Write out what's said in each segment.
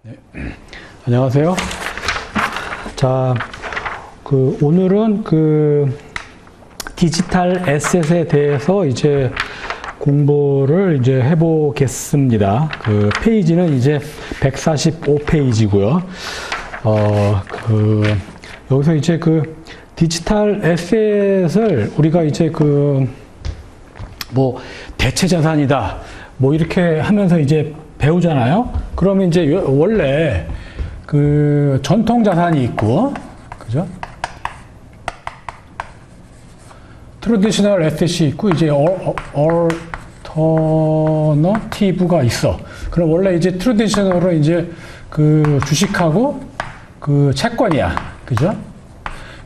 네. 안녕하세요. 자, 오늘은 디지털 에셋에 대해서 이제 공부를 이제 해보겠습니다. 페이지는 이제 145페이지고요. 여기서 이제 디지털 에셋을 우리가 이제 뭐 대체 자산이다 뭐 이렇게 하면서 이제 배우잖아요. 그러면 이제 원래 전통 자산이 있고, 그죠? 트래디셔널 에셋이 있고, 이제 얼터너티브가 있어. 그럼 원래 이제 트래디셔널은 이제 주식하고 채권이야. 그죠?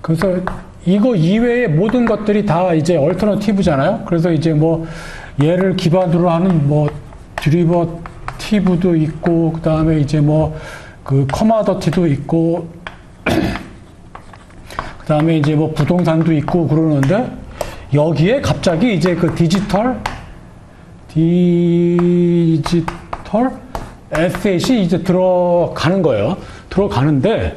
그래서 이거 이외의 모든 것들이 다 이제 얼터너티브잖아요. 그래서 이제 뭐 얘를 기반으로 하는 뭐 디리버티브도 있고, 그 다음에 이제 뭐 커머더티도 있고, 그 다음에 이제 뭐 부동산도 있고 그러는데, 여기에 갑자기 이제 디지털 에셋이 이제 들어가는 거예요. 들어가는데,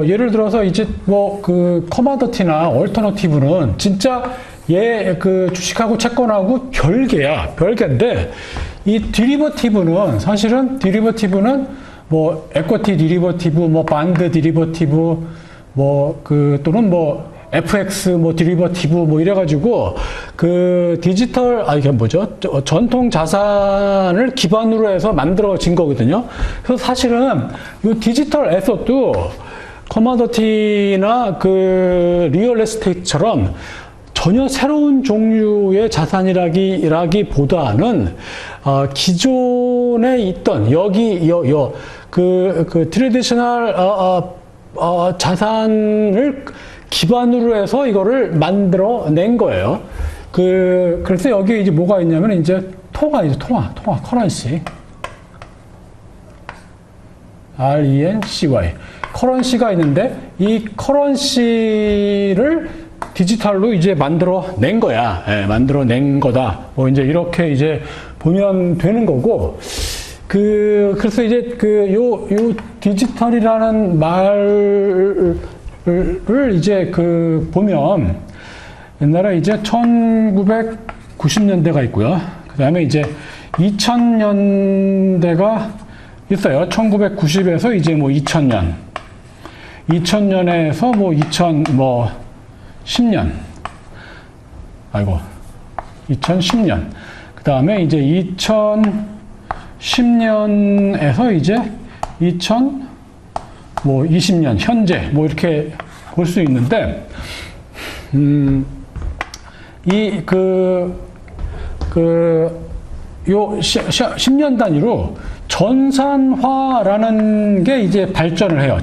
예를 들어서 이제 뭐 커머더티나 얼터너티브는 진짜 얘 주식하고 채권하고 별개야. 별개인데, 이 디리버티브는 사실은 뭐 에쿼티 디리버티브, 뭐 반드 디리버티브, 뭐 또는 뭐 FX 뭐 디리버티브 뭐 이래가지고 이게 뭐죠? 전통 자산을 기반으로 해서 만들어진 거거든요. 그래서 사실은 이 디지털 에셋도 커머더티나 리얼 에스테이트처럼 전혀 새로운 종류의 자산이라기보다는 기존에 있던 트래디셔널 자산을 기반으로 해서 이거를 만들어낸 거예요. 그래서 여기 이제 뭐가 있냐면 이제 통화, 커런시. RENCY. 커런시가 있는데 이 커런시를 디지털로 이제 만들어낸 거야. 예, 만들어낸 거다. 뭐 이제 이렇게 이제 보면 되는 거고. 그래서 이제 요 디지털이라는 말을 이제 보면 옛날에 이제 1990년대가 있고요. 그 다음에 이제 2000년대가 있어요. 1990에서 이제 뭐 2000년. 2000년에서 뭐 10년. 2010년. 그 다음에 이제 2010년에서 이제 2020년, 현재, 뭐 이렇게 볼 수 있는데, 요 10년 단위로 전산화라는 게 이제 발전을 해요.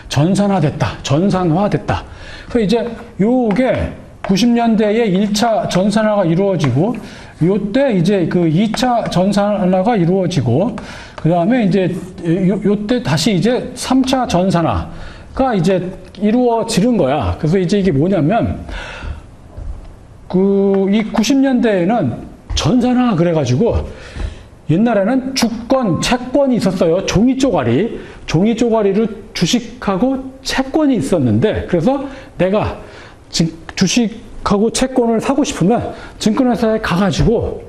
전산화됐다. 그래서 이제 요게 90년대에 1차 전산화가 이루어지고, 요때 이제 2차 전산화가 이루어지고, 그 다음에 이제 요때 다시 이제 3차 전산화가 이제 이루어지는 거야. 그래서 이제 이게 뭐냐면, 이 90년대에는 전산화 그래가지고, 옛날에는 주권, 채권이 있었어요. 종이 쪼가리로 주식하고 채권이 있었는데, 그래서 내가 주식하고 채권을 사고 싶으면 증권회사에 가가지고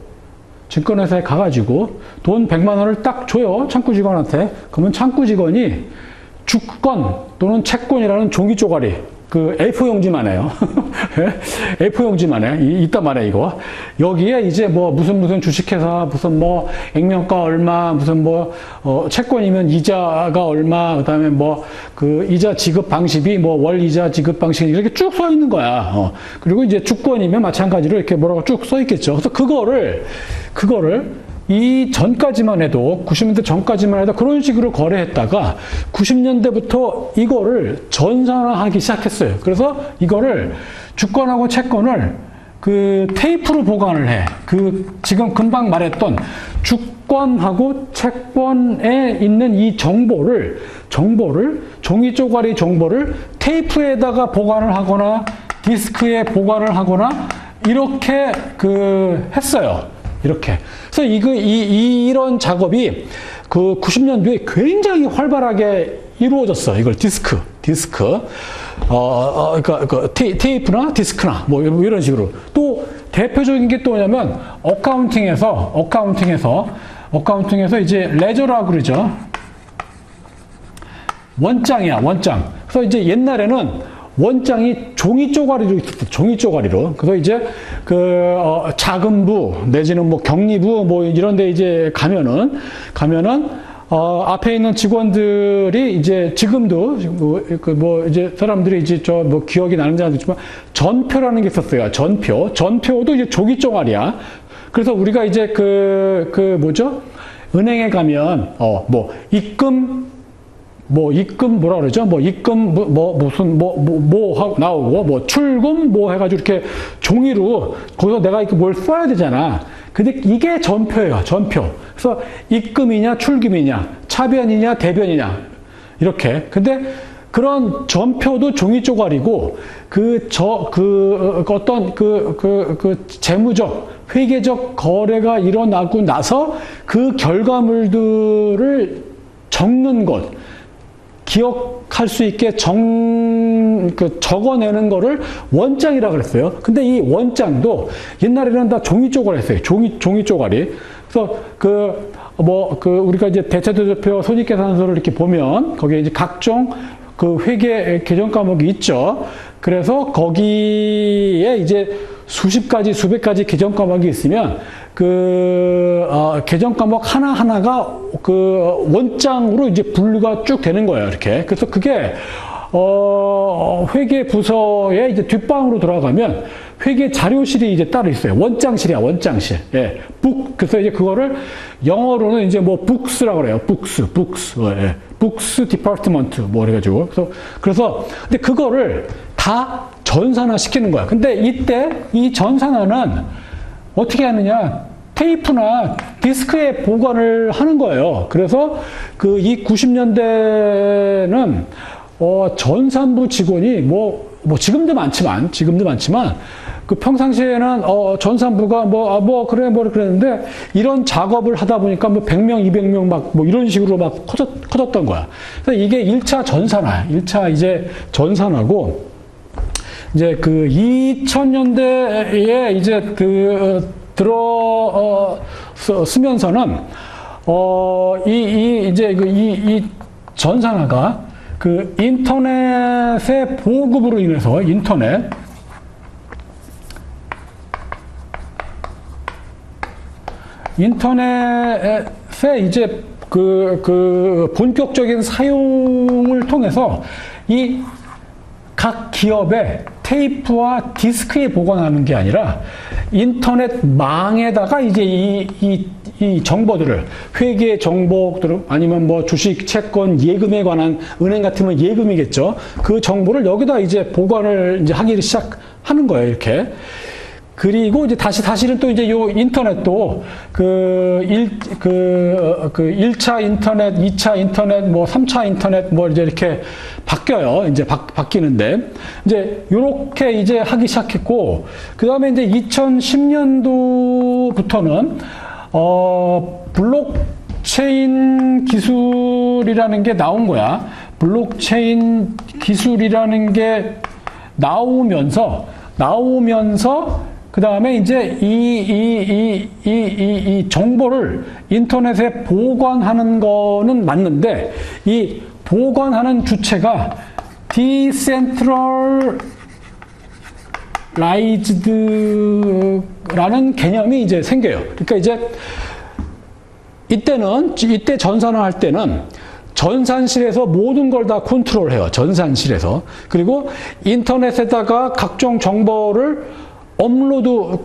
돈 100만 원을 딱 줘요. 창구 직원한테. 그러면 창구 직원이 주권 또는 채권이라는 종이 쪼가리, A4 용지만 해요. A4 용지만 해. 이따만 해, 이거. 여기에 이제 뭐 무슨 주식회사, 무슨 뭐 액면가 얼마, 무슨 뭐, 채권이면 이자가 얼마, 그 다음에 뭐 이자 지급 방식이 뭐 월 이자 지급 방식 이렇게 쭉 써 있는 거야. 그리고 이제 주권이면 마찬가지로 이렇게 뭐라고 쭉 써 있겠죠. 그래서 그거를 이 전까지만 해도 90년대 전까지만 해도 그런 식으로 거래했다가 90년대부터 이거를 전산화하기 시작했어요. 그래서 이거를 주권하고 채권을 테이프로 보관을 해. 지금 금방 말했던 주권하고 채권에 있는 이 정보를 종이 쪼가리 정보를 테이프에다가 보관을 하거나 디스크에 보관을 하거나 이렇게 했어요. 이렇게. 그래서 이런 작업이 그 90년도에 굉장히 활발하게 이루어졌어. 이걸 디스크. 그러니까 테이프나 디스크나 뭐 이런 식으로. 또 대표적인 게 또 뭐냐면 어카운팅에서 이제 레저라고 그러죠. 원장이야, 원장. 그래서 이제 옛날에는 원장이 종이 쪼가리로 있었대, 종이 쪼가리로. 그래서 이제 자금 부 내지는 뭐 경리부 뭐 이런 데 이제 가면은 앞에 있는 직원들이 이제 지금도 뭐 이제 사람들이 이제 뭐 기억이 나는지 안 나지만 전표라는 게 있었어요. 전표도 이제 종이 쪼가리야. 그래서 우리가 이제 뭐죠? 은행에 가면 뭐 입금 뭐라 그러죠? 뭐 입금 무슨 하고 나오고 뭐 출금 뭐 해가지고 이렇게 종이로 거기서 내가 이렇게 뭘 써야 되잖아. 근데 이게 전표예요, 전표. 그래서 입금이냐 출금이냐 차변이냐 대변이냐 이렇게. 근데 그런 전표도 종이 쪼가리고 어떤 재무적 회계적 거래가 일어나고 나서 그 결과물들을 적는 것. 기억할 수 있게 적어내는 거를 원장이라고 그랬어요. 근데 이 원장도 옛날에는 다 종이 쪼가리 했어요. 종이 쪼가리. 그래서 우리가 이제 대체도표표 손익계산서를 이렇게 보면 거기에 이제 각종 회계 개정 과목이 있죠. 그래서 거기에 이제 수십 가지, 수백 가지 개정 과목이 있으면 개정 과목 하나하나가 원장으로 이제 분류가 쭉 되는 거예요, 이렇게. 그래서 그게, 회계 부서의 이제 뒷방으로 들어가면 회계 자료실이 이제 따로 있어요. 원장실이야, 원장실. 예. 그래서 이제 그거를 영어로는 이제 뭐 books라고 그래요. books. 예. books department. 뭐 그래가지고. 그래서, 근데 그거를 다 전산화 시키는 거야. 근데 이때 이 전산화는 어떻게 하느냐? 테이프나 디스크에 보관을 하는 거예요. 그래서 이 90년대는 전산부 직원이 뭐 지금도 많지만 평상시에는 전산부가 그랬는데 이런 작업을 하다 보니까 뭐 100명, 200명 뭐 이런 식으로 막 커졌던 거야. 그래서 이게 1차 전산화, 1차 이제 전산화고 이제 2000년대에 이제 쓰면서는 이 전산화가 인터넷의 보급으로 인해서 인터넷에 이제 본격적인 사용을 통해서 이 각 기업의 테이프와 디스크에 보관하는 게 아니라 인터넷망에다가 이제 이 정보들을 회계 정보들 아니면 뭐 주식, 채권, 예금에 관한 은행 같으면 예금이겠죠. 그 정보를 여기다 이제 보관을 이제 하기 시작하는 거예요, 이렇게. 그리고 이제 사실은 또 이제 요 인터넷도 1차 인터넷, 2차 인터넷, 뭐 3차 인터넷 뭐 이제 이렇게 바뀌어요. 이제 바뀌는데 이제 요렇게 이제 하기 시작했고 그다음에 이제 2010년도부터는 블록체인 기술이라는 게 나온 거야. 블록체인 기술이라는 게 나오면서 그 다음에 이제 이 정보를 인터넷에 보관하는 거는 맞는데, 이 보관하는 주체가 decentralized라는 개념이 이제 생겨요. 그러니까 이제 이때 전산화 할 때는 전산실에서 모든 걸 다 컨트롤해요. 전산실에서. 그리고 인터넷에다가 각종 정보를 업로드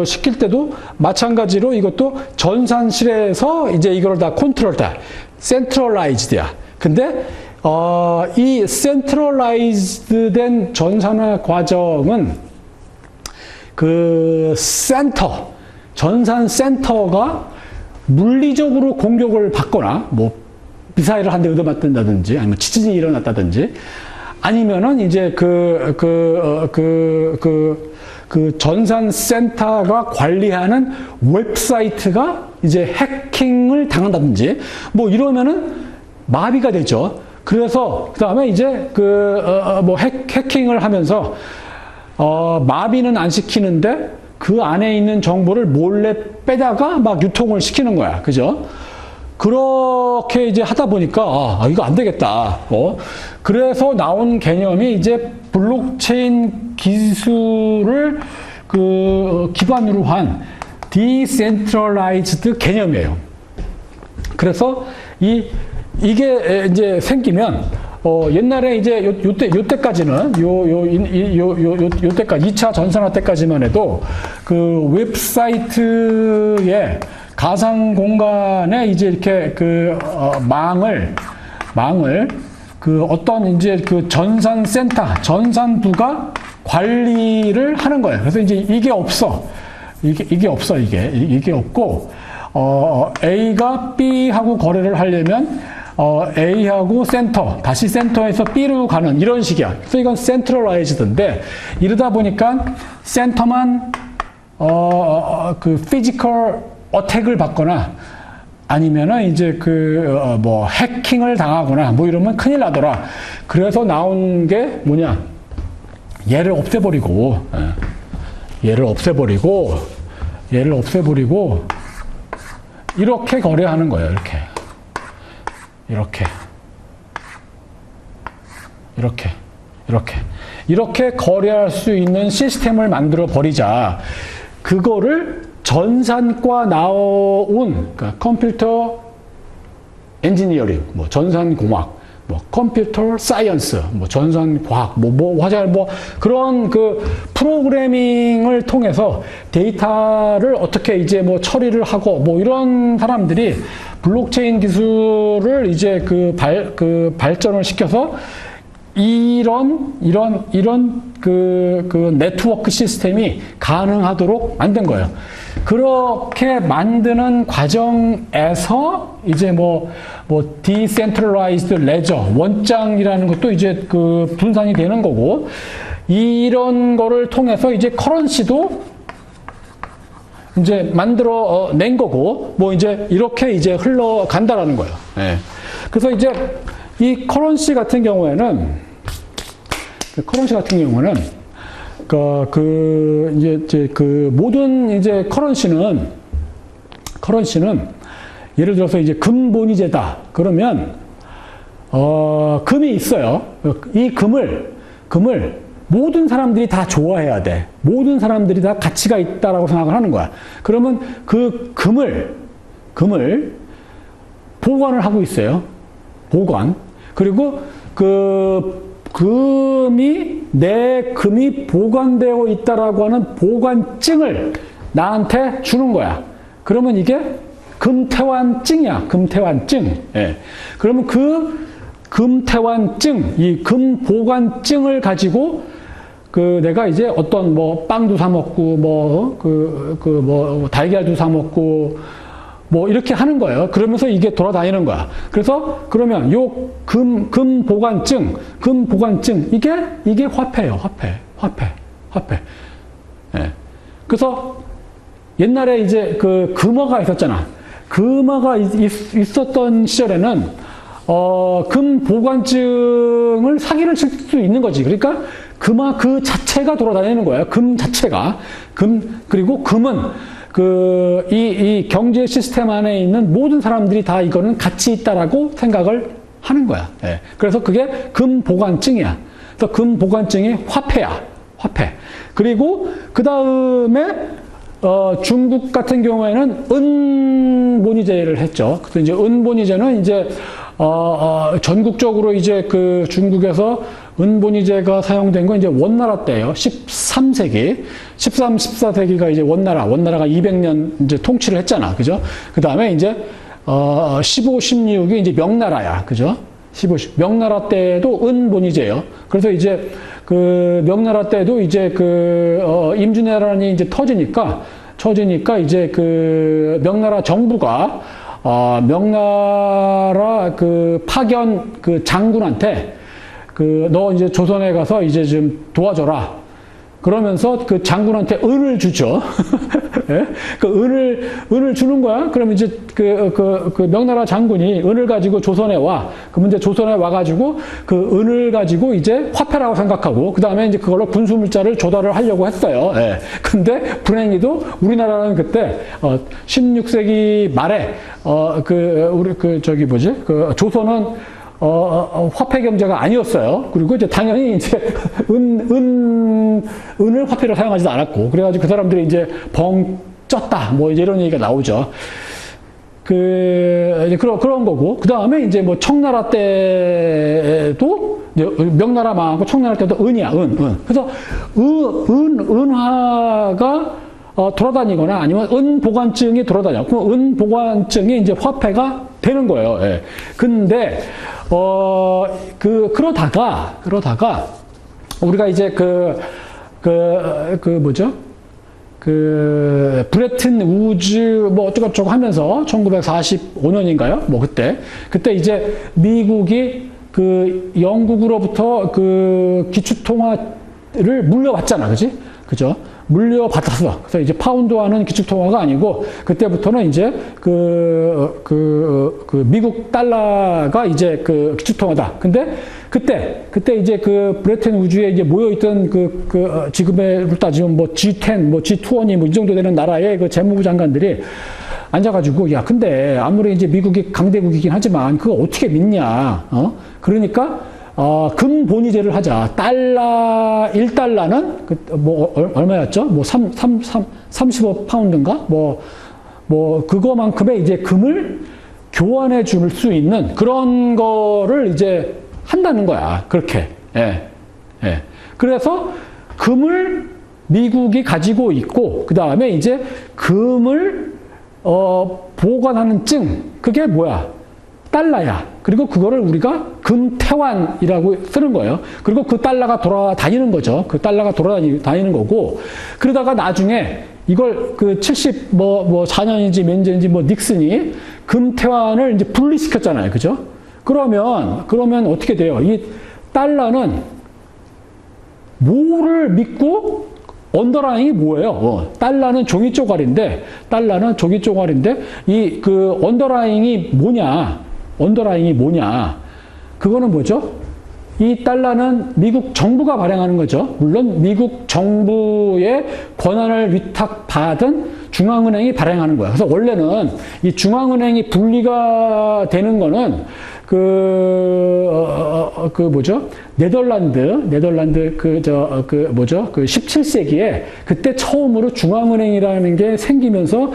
시킬 때도 마찬가지로 이것도 전산실에서 이제 이걸 다 컨트롤 다 센트럴라이즈드야. 근데 이 센트럴라이즈된 전산화 과정은 전산 센터가 물리적으로 공격을 받거나 뭐 미사일을 한 대 얻어맞는다든지 아니면 지진이 일어났다든지 아니면은 이제 그 전산센터가 관리하는 웹사이트가 이제 해킹을 당한다든지 뭐 이러면은 마비가 되죠. 그래서 그다음에 이제 뭐 해킹을 하면서 마비는 안 시키는데 그 안에 있는 정보를 몰래 빼다가 막 유통을 시키는 거야. 그죠? 그렇게 이제 하다 보니까 이거 안 되겠다. 그래서 나온 개념이 이제 블록체인 기술을 기반으로 한 디센트럴라이즈드 개념이에요. 그래서 이게 이제 생기면 옛날에 이제 요때까지는 요때까지 2차 전산화 때까지만 해도 그 웹사이트에 가상 공간에 이제 이렇게 망을 어떤 이제 전산부가 관리를 하는 거예요. 그래서 이제 이게 없어. 이게 없고, A가 B하고 거래를 하려면, A하고 다시 센터에서 B로 가는 이런 식이야. 그래서 이건 센트럴라이즈드인데, 이러다 보니까 센터만, 피지컬 어택을 받거나, 아니면은 이제 뭐 해킹을 당하거나 뭐 이러면 큰일 나더라. 그래서 나온 게 뭐냐? 얘를 없애버리고 이렇게 거래하는 거예요. 이렇게 거래할 수 있는 시스템을 만들어 버리자. 그거를 전산과 나온 그러니까 컴퓨터 엔지니어링, 뭐 전산공학, 뭐 컴퓨터 사이언스, 뭐 전산과학, 뭐 그런 프로그래밍을 통해서 데이터를 어떻게 이제 뭐 처리를 하고 뭐 이런 사람들이 블록체인 기술을 이제 발전을 시켜서 이런 네트워크 시스템이 가능하도록 만든 거예요. 그렇게 만드는 과정에서 이제 뭐 디센트럴라이즈드 레저 원장이라는 것도 이제 분산이 되는 거고, 이런 거를 통해서 이제 커런시도 이제 만들어 낸 거고, 뭐 이제 이렇게 이제 흘러간다라는 거예요. 네. 그래서 이제 이 커런시 같은 경우에는 모든 이제 커런시는 예를 들어서 이제 금본위제다. 그러면 금이 있어요. 이 금을 모든 사람들이 다 좋아해야 돼. 모든 사람들이 다 가치가 있다라고 생각을 하는 거야. 그러면 그 금을 보관을 하고 있어요. 보관. 그리고 내 금이 보관되어 있다라고 하는 보관증을 나한테 주는 거야. 그러면 이게 금태환증이야. 금태환증. 예. 그러면 금태환증, 이 금보관증을 가지고 내가 이제 어떤 뭐 빵도 사 먹고 뭐 달걀도 사 먹고 뭐 이렇게 하는 거예요. 그러면서 이게 돌아다니는 거야. 그래서 그러면 요 금보관증 이게 화폐예요. 화폐. 예. 그래서 옛날에 이제 금어가 있었잖아. 금어가 있었던 시절에는 금보관증을 사기를 칠 수 있는 거지. 그러니까 금화 그 자체가 돌아다니는 거예요. 금 자체가. 그리고 금은 이 경제 시스템 안에 있는 모든 사람들이 다 이거는 가치 있다라고 생각을 하는 거야. 예. 그래서 그게 금보관증이야. 그래서 금보관증이 화폐야. 화폐. 그리고 그 다음에 중국 같은 경우에는 은본위제를 했죠. 그래서 이제 은본위제는 이제 전국적으로 이제 중국에서 은본위제가 사용된 건 이제 원나라 때예요. 13세기. 14세기가 이제 원나라가 200년 이제 통치를 했잖아. 그죠? 그 다음에 이제 15, 16이 이제 명나라야. 그죠? 명나라 때도 은본위제예요. 그래서 이제 명나라 때도 이제 임진왜란이 이제 터지니까 이제 명나라 정부가 명나라 파견 장군한테 너 이제 조선에 가서 이제 좀 도와줘라. 그러면서 그 장군한테 은을 주죠. 예? 그 은을 주는 거야. 그러면 이제 그 명나라 장군이 은을 가지고 조선에 와. 그러면 이제 조선에 와가지고 그 은을 가지고 이제 화폐라고 생각하고, 그 다음에 이제 그걸로 군수물자를 조달을 하려고 했어요. 예. 근데 불행히도 우리나라는 그때, 16세기 말에, 조선은 화폐 경제가 아니었어요. 그리고 이제 당연히 이제 은을 화폐로 사용하지도 않았고, 그래가지고 그 사람들이 이제 벙 쪘다, 이제 이런 얘기가 나오죠. 이제 그런 거고, 그 다음에 이제 청나라 때도, 이제 명나라 망하고 청나라 때도 은이야, 은. 그래서 은화가 돌아다니거나 아니면 은 보관증이 돌아다녀. 그럼 은 보관증이 이제 화폐가 되는 거예요. 예. 근데, 그러다가, 우리가 이제 브레튼 우즈 어쩌고저쩌고 하면서 1945년인가요? 그때 이제 미국이 영국으로부터 기축통화를 물려받잖아. 그죠? 물려받았어. 그래서 이제 파운드화는 기축통화가 아니고, 그때부터는 이제 미국 달러가 이제 기축통화다. 근데 그때 이제 브레튼 우즈에 이제 모여있던 지금으로 따지면 G10, G20이 이 정도 되는 나라의 재무부 장관들이 앉아가지고, 야, 근데 아무리 이제 미국이 강대국이긴 하지만 그거 어떻게 믿냐? 그러니까, 금본위제를 하자. 1달러는, 얼마였죠? 35파운드인가? 그거만큼의 이제 금을 교환해 줄 수 있는 그런 거를 이제 한다는 거야. 그렇게. 예. 그래서 금을 미국이 가지고 있고, 그 다음에 이제 금을, 보관하는 증. 그게 뭐야? 달러야. 그리고 그거를 우리가 금태환이라고 쓰는 거예요. 그리고 그 달러가 돌아다니는 거죠. 그 달러가 돌아다니는 거고, 그러다가 나중에 이걸 4년인지 몇 년인지 닉슨이 금태환을 이제 분리시켰잖아요. 그죠? 그러면 어떻게 돼요? 이 달러는 뭐를 믿고 언더라인이 뭐예요? 달러는 종이 쪼가리인데 이 언더라인이 뭐냐? 그거는 뭐죠? 이 달러는 미국 정부가 발행하는 거죠. 물론 미국 정부의 권한을 위탁받은 중앙은행이 발행하는 거야. 그래서 원래는 이 중앙은행이 분리가 되는 거는 네덜란드 17세기에 그때 처음으로 중앙은행이라는 게 생기면서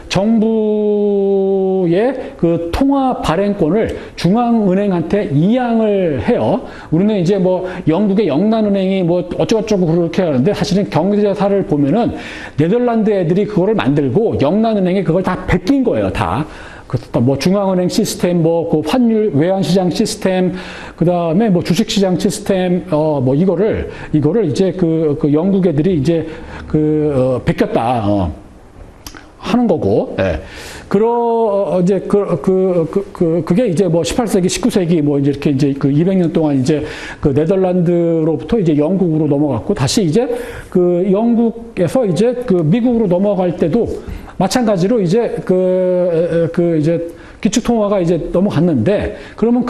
정부의 통화 발행권을 중앙은행한테 이양을 해요. 우리는 이제 영국의 영란은행이 어쩌고저쩌고 그렇게 하는데, 사실은 경제사를 보면은 네덜란드 애들이 그거를 만들고 영란은행이 그걸 다 베낀 거예요, 다. 중앙은행 시스템, 환율, 외환시장 시스템, 그 다음에 주식시장 시스템, 이거를 이제 영국 애들이 이제 베꼈다, 하는 거고, 예. 그게 이제 18세기, 19세기 이제 이렇게 200년 동안 이제 네덜란드로부터 이제 영국으로 넘어갔고, 다시 이제 영국에서 이제 미국으로 넘어갈 때도 마찬가지로 이제 이제 기축통화가 이제 넘어갔는데, 그러면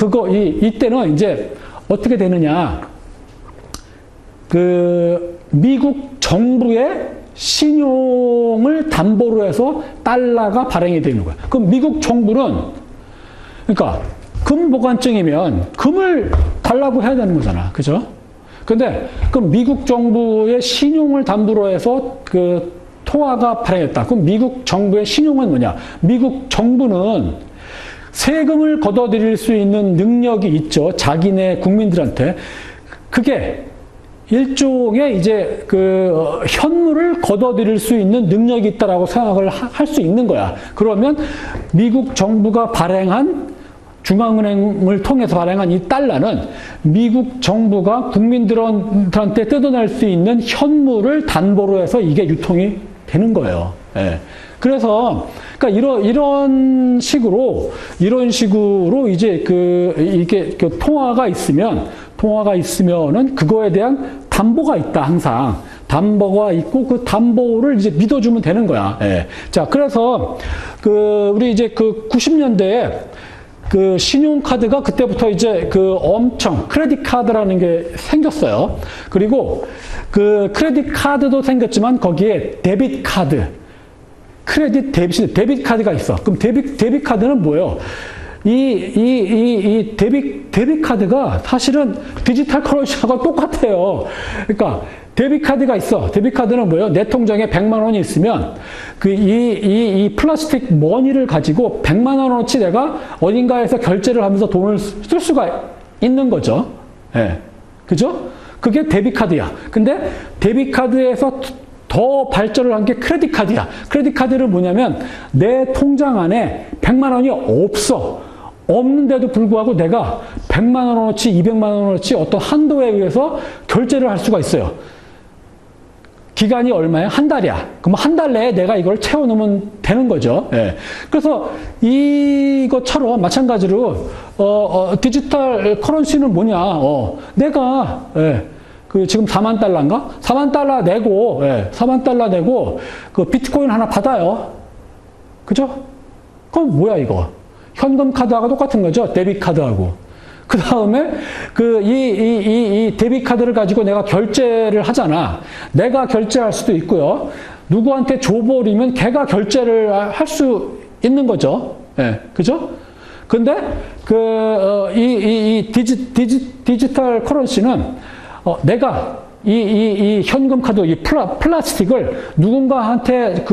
이때는 이제 어떻게 되느냐? 미국 정부의 신용을 담보로 해서 달러가 발행이 되는 거야. 그럼 미국 정부는, 그러니까 금 보관증이면 금을 달라고 해야 되는 거잖아. 그죠? 근데 그럼 미국 정부의 신용을 담보로 해서 통화가 발행했다. 그럼 미국 정부의 신용은 뭐냐? 미국 정부는 세금을 걷어들일 수 있는 능력이 있죠. 자기네 국민들한테. 그게 일종의 이제 현물을 걷어들일 수 있는 능력이 있다라고 생각을 할 수 있는 거야. 그러면 미국 정부가 발행한, 중앙은행을 통해서 발행한 이 달러는 미국 정부가 국민들한테 뜯어낼 수 있는 현물을 담보로 해서 이게 유통이 되는 거예요. 예. 그래서, 그러니까 이런 식으로 이제 이게 통화가 있으면은 그거에 대한 담보가 있다, 항상. 담보가 있고 그 담보를 이제 믿어주면 되는 거야. 예. 자, 그래서 우리 이제 90년대에 신용카드가 그때부터 이제 엄청 크레딧 카드라는 게 생겼어요. 그리고 크레딧 카드도 생겼지만 거기에 데빗 카드, 데빗 카드가 있어. 그럼 데빗 카드는 뭐예요? 이 데빗 카드가 사실은 디지털 커런시하고 똑같아요. 그러니까 데빗 카드가 있어. 데빗 카드는 뭐예요? 내 통장에 100만 원이 있으면 이 플라스틱 머니를 가지고 100만 원어치 내가 어딘가에서 결제를 하면서 돈을 쓸 수가 있는 거죠. 예. 그죠? 그게 데빗 카드야. 근데 데빗 카드에서 더 발전을 한 게 크레딧 카드야. 크레딧 카드는 뭐냐면 내 통장 안에 100만 원이 없는데도 불구하고 내가 100만 원어치, 200만 원어치 어떤 한도에 의해서 결제를 할 수가 있어요. 기간이 얼마야? 한 달이야. 그럼 한 달 내에 내가 이걸 채워놓으면 되는 거죠. 예. 그래서 이것처럼 마찬가지로 디지털 커런시는 뭐냐? 내가 지금 4만 달러인가? 4만 달러 내고 4만 달러 내고 비트코인 하나 받아요. 그죠? 그럼 뭐야 이거? 현금 카드하고 똑같은 거죠. 데빗 카드하고. 그 다음에 이 데빗 카드를 가지고 내가 결제를 하잖아. 내가 결제할 수도 있고요. 누구한테 줘버리면 걔가 결제를 할 수 있는 거죠. 예, 그죠? 근데 이 디지털 커런시는 내가 이 현금 카드, 이 플라스틱을 누군가한테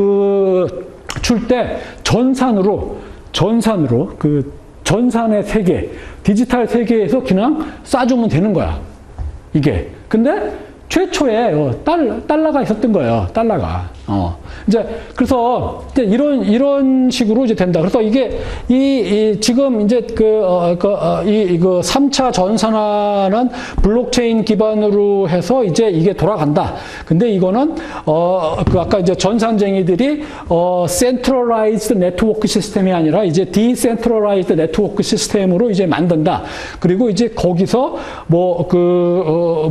줄 때 전산으로 전산의 세계, 디지털 세계에서 그냥 쏴주면 되는 거야. 이게. 근데 최초에 달러가 있었던 거예요. 달러가. 그래서 이제 이런 식으로 이제 된다. 그래서 이게 지금 이제 3차 전산화는 블록체인 기반으로 해서 이제 이게 돌아간다. 근데 이거는 아까 이제 전산쟁이들이 센트럴라이즈드 네트워크 시스템이 아니라 이제 디센트럴라이즈드 네트워크 시스템으로 이제 만든다. 그리고 이제 거기서 뭐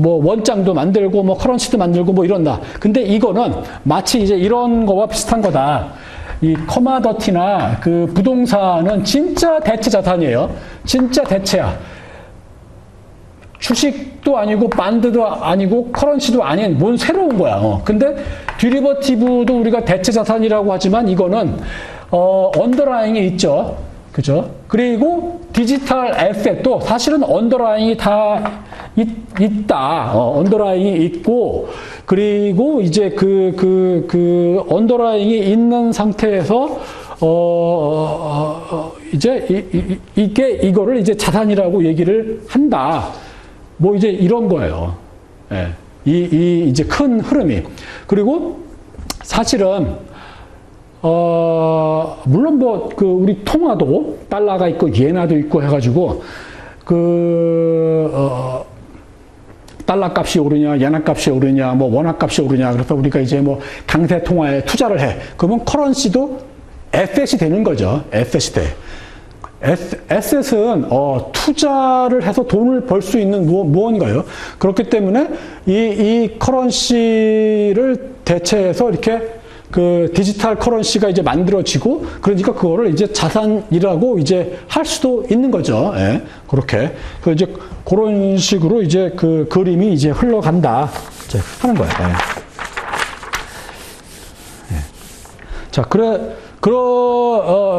원장도 만들고 뭐 커런시도 만들고 뭐 이런다. 근데 이거는 마치 이제 이런 거와 비슷한 거다. 이 커마더티나 부동산은 진짜 대체 자산이에요. 진짜 대체야. 주식도 아니고 반드도 아니고 커런시도 아닌 뭔 새로운 거야. 근데 디리버티브도 우리가 대체 자산이라고 하지만 이거는 언더라잉이 있죠. 그죠? 그리고 디지털 에셋도 사실은 언더라잉이 다 있다. 언더라잉이 있고, 그리고 이제 언더라잉이 있는 상태에서, 이제 이거를 이제 자산이라고 얘기를 한다. 뭐 이제 이런 거예요. 예. 이제 큰 흐름이. 그리고 사실은, 물론 우리 통화도 달러가 있고 예나도 있고 해가지고, 달러 값이 오르냐, 예나 값이 오르냐, 뭐 원화 값이 오르냐. 그래서 우리가 이제 뭐 강세 통화에 투자를 해. 그러면 커런시도 에셋이 되는 거죠. 에셋이 돼. 에셋은 투자를 해서 돈을 벌 수 있는 무언가요. 그렇기 때문에 이 커런시를 대체해서 이렇게 디지털 커런시가 이제 만들어지고, 그러니까 그거를 이제 자산이라고 이제 할 수도 있는 거죠. 예. 그렇게. 이제 그런 식으로 이제 그림이 이제 흘러간다. 이제 하는 거예요. 예. 예. 자,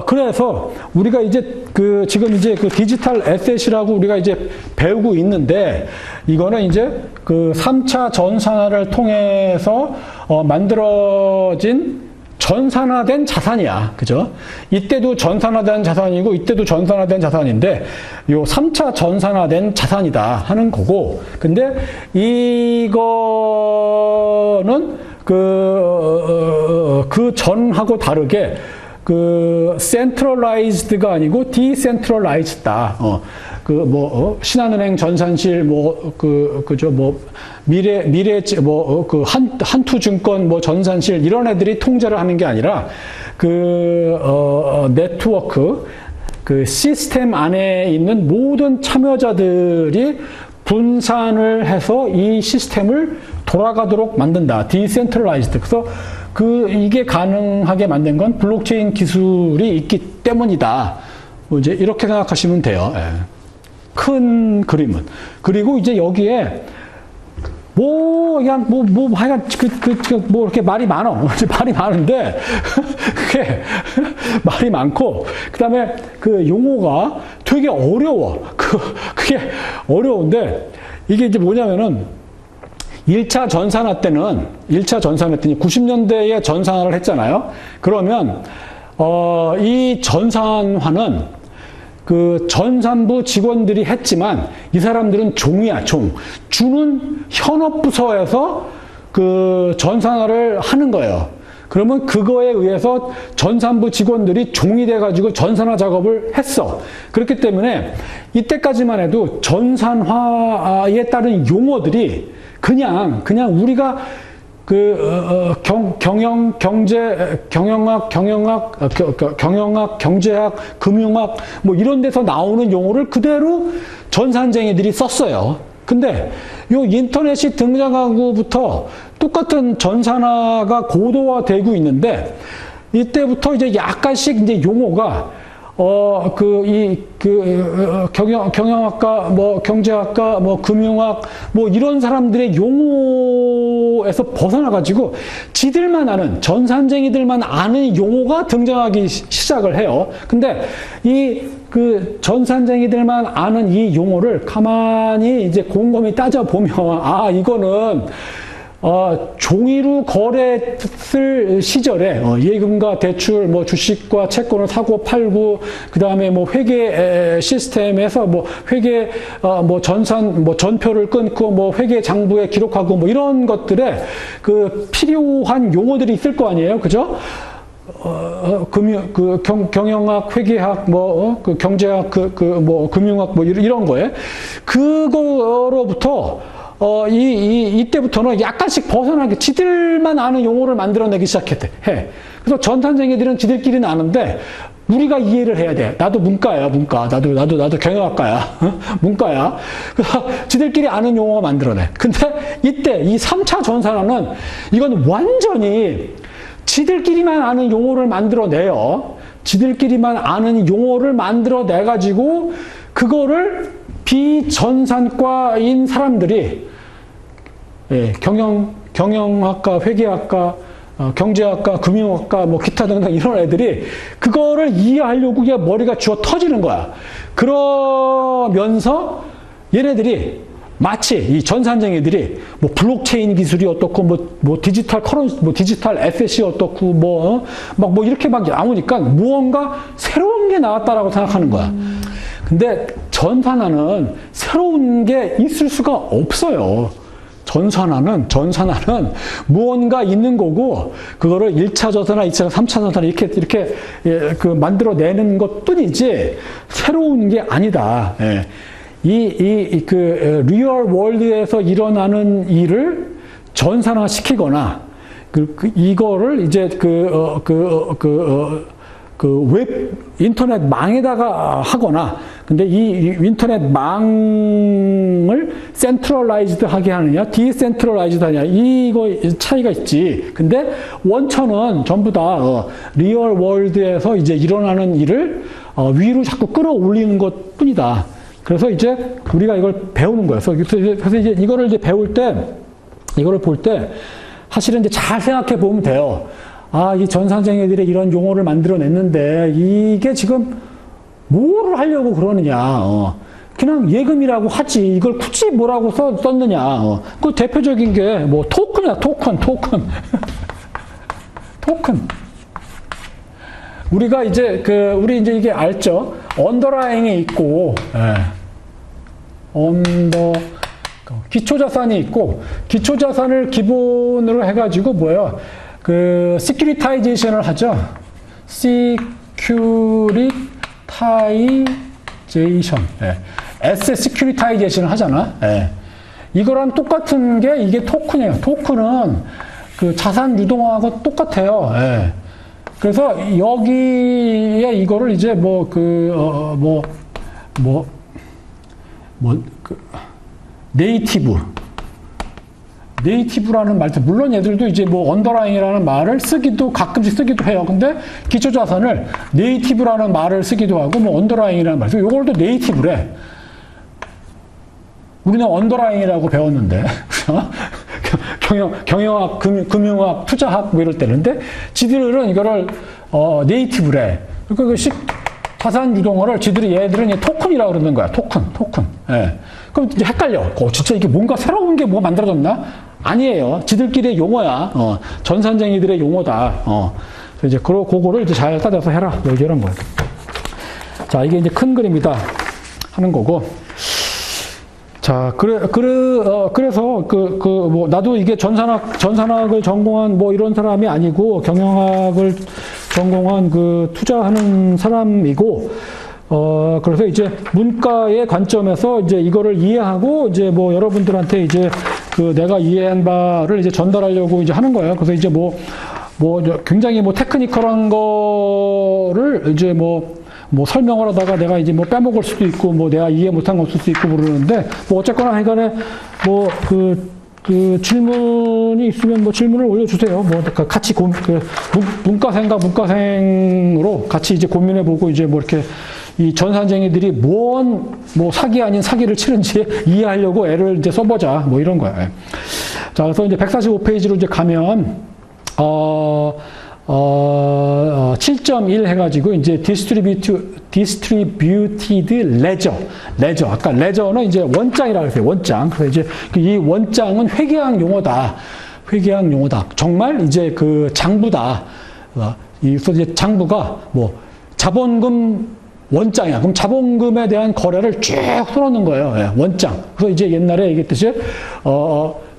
그래서 우리가 이제 지금 이제 디지털 에셋이라고 우리가 이제 배우고 있는데, 이거는 이제 3차 전산화를 통해서 만들어진 전산화된 자산이야. 그죠? 이때도 전산화된 자산이고, 이때도 전산화된 자산인데, 요 3차 전산화된 자산이다 하는 거고, 근데 이거는 그 전하고 다르게 그 centralized가 아니고 decentralized다. 신한은행 전산실 한투증권 전산실 이런 애들이 통제를 하는 게 아니라 네트워크 그 시스템 안에 있는 모든 참여자들이 분산을 해서 이 시스템을 돌아가도록 만든다. 디센트럴라이즈드. 그래서 이게 가능하게 만든 건 블록체인 기술이 있기 때문이다. 이제 이렇게 생각하시면 돼요. 예. 큰 그림은. 그리고 이제 여기에 하여간, 이렇게 말이 많어. 말이 많은데, 그게, 말이 많고, 그 다음에 그 용어가 되게 어려워. 그게 어려운데, 이게 이제 뭐냐면은, 1차 전산화 때는 90년대에 전산화를 했잖아요. 그러면, 이 전산화는 그 전산부 직원들이 했지만 이 사람들은 종이야, 종. 주는 현업부서에서 그 전산화를 하는 거예요. 그러면 그거에 의해서 전산부 직원들이 종이 돼가지고 전산화 작업을 했어. 그렇기 때문에 이때까지만 해도 전산화에 따른 용어들이 그냥 우리가 경영학, 경제학, 금융학, 이런 데서 나오는 용어를 그대로 전산쟁이들이 썼어요. 근데 요 인터넷이 등장하고부터 똑같은 전산화가 고도화되고 있는데, 이때부터 이제 약간씩 이제 용어가 경영학과, 경제학과, 금융학, 이런 사람들의 용어에서 벗어나가지고, 지들만 아는, 전산쟁이들만 아는 용어가 등장하기 시작을 해요. 근데 전산쟁이들만 아는 이 용어를 가만히 이제 곰곰이 따져보면, 이거는, 종이로 거래했을 시절에 예금과 대출, 주식과 채권을 사고 팔고, 그 다음에 회계 시스템에서 회계 전표를 끊고 회계 장부에 기록하고 이런 것들에 그 필요한 용어들이 있을 거 아니에요, 그죠? 경영학, 회계학, 경제학, 금융학, 이런 거에 그거로부터. 이때부터는 약간씩 벗어나게 지들만 아는 용어를 만들어내기 시작했대. 그래서 전산쟁이들은 지들끼리는 아는데 우리가 이해를 해야 돼. 나도 문과야, 문과. 나도 경영학과야. 문과야. 그래서 지들끼리 아는 용어가 만들어내. 근데 이때 이 3차 전산화는 이건 완전히 지들끼리만 아는 용어를 만들어내요. 지들끼리만 아는 용어를 만들어내가지고 그거를 비전산과인 사람들이 경영학과, 회계학과, 경제학과, 금융학과, 기타 등등 이런 애들이 그거를 이해하려고 그냥 머리가 쥐어 터지는 거야. 그러면서 얘네들이 마치 이 전산쟁이들이 블록체인 기술이 어떻고 디지털 커런시, 디지털 에셋이 어떻고 이렇게 막 나오니까 무언가 새로운 게 나왔다라고 생각하는 거야. 근데 전산화는 새로운 게 있을 수가 없어요. 전산화는 무언가 있는 거고, 그거를 1차 전산화, 2차, 3차 전산화 이렇게 만들어내는 것 뿐이지, 새로운 게 아니다. 리얼 월드에서 일어나는 일을 전산화 시키거나, 이거를 이제 인터넷 망에다가 하거나, 근데 이 인터넷 망을 센트럴라이즈드 하게 하느냐, 디센트럴라이즈드 하느냐, 이거 차이가 있지. 근데 원천은 전부 다 리얼 월드에서 이제 일어나는 일을 위로 자꾸 끌어올리는 것 뿐이다. 그래서 이제 우리가 이걸 배우는 거예요. 그래서 이제 이거를 이제 이거를 볼 때, 사실은 이제 잘 생각해 보면 돼요. 이 전산쟁이들이 이런 용어를 만들어냈는데 이게 지금 뭐를 하려고 그러느냐. 그냥 예금이라고 하지. 이걸 굳이 뭐라고 썼느냐. 그 대표적인 게 토큰이야. 토큰. 토큰. 우리가 이제 우리 이제 이게 알죠? 언더라잉이 있고, 기초자산이 있고, 기초자산을 기본으로 해가지고 시큐리타이제이션을 하죠. securitization. 예. asset securitization 하잖아. 예. 이거랑 똑같은 게 이게 토큰이에요. 토큰은 그 자산 유동화하고 똑같아요. 예. 그래서 여기에 이거를 이제 네이티브라는 말, 물론 얘들도 이제 언더라인이라는 말을 가끔씩 쓰기도 해요. 근데 기초자산을 네이티브라는 말을 쓰기도 하고, 언더라인이라는 말, 요걸 또 네이티브래. 우리는 언더라인이라고 배웠는데, 경영학, 금융학, 투자학 이럴 때는데, 지들은 이거를, 네이티브래. 그러니까 자산 유동화를 얘들은 토큰이라고 그러는 거야. 토큰. 예. 그럼 이제 헷갈려. 진짜 이게 뭔가 새로운 게 만들어졌나? 아니에요. 지들끼리의 용어야. 전산쟁이들의 용어다. 그래서 이제 그거를 이제 잘 따져서 해라. 이런 거예요. 자, 이게 이제 큰 그림이다. 하는 거고. 자, 그래서 나도 이게 전산학을 전공한 이런 사람이 아니고 경영학을 전공한 투자하는 사람이고, 그래서 이제 문과의 관점에서 이제 이거를 이해하고 이제 여러분들한테 이제 내가 이해한 바를 이제 전달하려고 이제 하는 거예요. 그래서 이제 굉장히 테크니컬한 거를 이제 설명을 하다가 내가 이제 빼먹을 수도 있고, 내가 이해 못한 거 없을 수도 있고 그러는데, 어쨌거나 하여간에, 질문이 있으면 질문을 올려주세요. 같이 문과생과 문과생으로 같이 이제 고민해보고, 이제 이렇게 이 전산쟁이들이 사기 아닌 사기를 치는지 이해하려고 애를 이제 써보자. 이런 거야. 자, 그래서 이제 145페이지로 이제 가면, 7.1 해가지고 이제 distributed ledger. 아까 ledger는 이제 원장이라고 했어요. 원장. 그래서 이제 이 원장은 회계학 용어다. 정말 이제 장부다. 그래서 이제 장부가 자본금 원장이야. 그럼 자본금에 대한 거래를 쭉 써놓는 거예요. 예, 원장. 그래서 이제 옛날에 얘기했듯이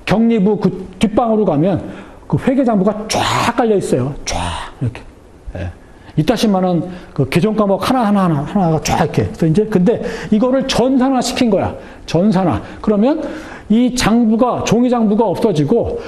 경리부 뒷방으로 가면 회계장부가 쫙 깔려 있어요. 쫙 이렇게. 예. 이따시만한 계정 과목 하나가 쫙 이렇게. 그래서 이제 근데 이거를 전산화 시킨 거야. 전산화. 그러면 이 종이 장부가 없어지고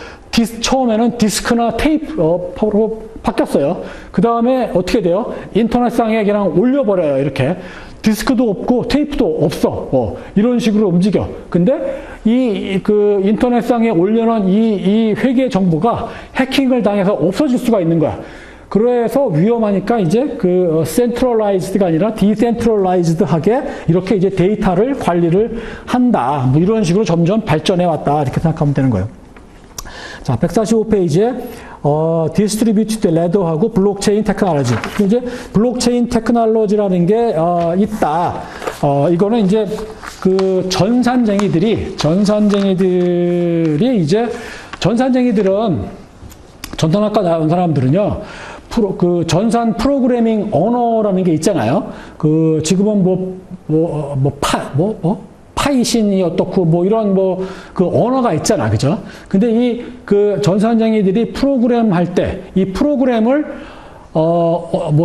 처음에는 디스크나 테이프로 바뀌었어요. 그 다음에 어떻게 돼요? 인터넷상에 그냥 올려버려요. 이렇게. 디스크도 없고 테이프도 없어. 이런 식으로 움직여. 근데 인터넷상에 올려놓은 이 회계 정보가 해킹을 당해서 없어질 수가 있는 거야. 그래서 위험하니까 이제 센트럴라이즈드가 아니라 디센트럴라이즈드하게 이렇게 이제 데이터를 관리를 한다. 이런 식으로 점점 발전해 왔다. 이렇게 생각하면 되는 거예요. 자, 145페이지에 디스트리뷰티드 레더하고 블록체인 테크놀로지. 이제 블록체인 테크놀로지라는 게 있다. 이거는 이제 전산쟁이들은 전산학과 나온 사람들은요. 전산 프로그래밍 언어라는 게 있잖아요. 지금은 파이신이 어떻고 이런 언어가 있잖아. 그죠? 근데 전산쟁이들이 프로그램 할 때 이 프로그램을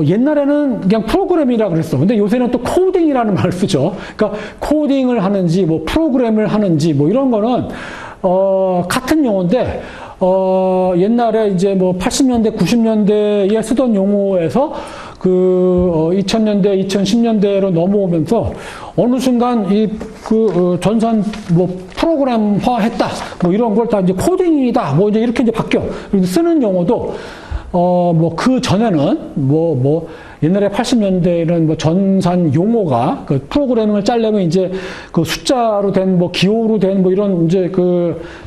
옛날에는 그냥 프로그램이라 그랬어. 근데 요새는 또 코딩이라는 말을 쓰죠. 그러니까 코딩을 하는지 프로그램을 하는지 이런 거는 같은 용어인데 옛날에 이제 80년대, 90년대에 쓰던 용어에서 2000년대, 2010년대로 넘어오면서 어느 순간 전산 프로그램화 했다. 이런 걸 다 이제 코딩이다. 이제 이렇게 이제 바뀌어. 쓰는 용어도 그 전에는 옛날에 80년대에는 전산 용어가 프로그래밍을 짜려면 이제 숫자로 된 기호로 된 이런 이제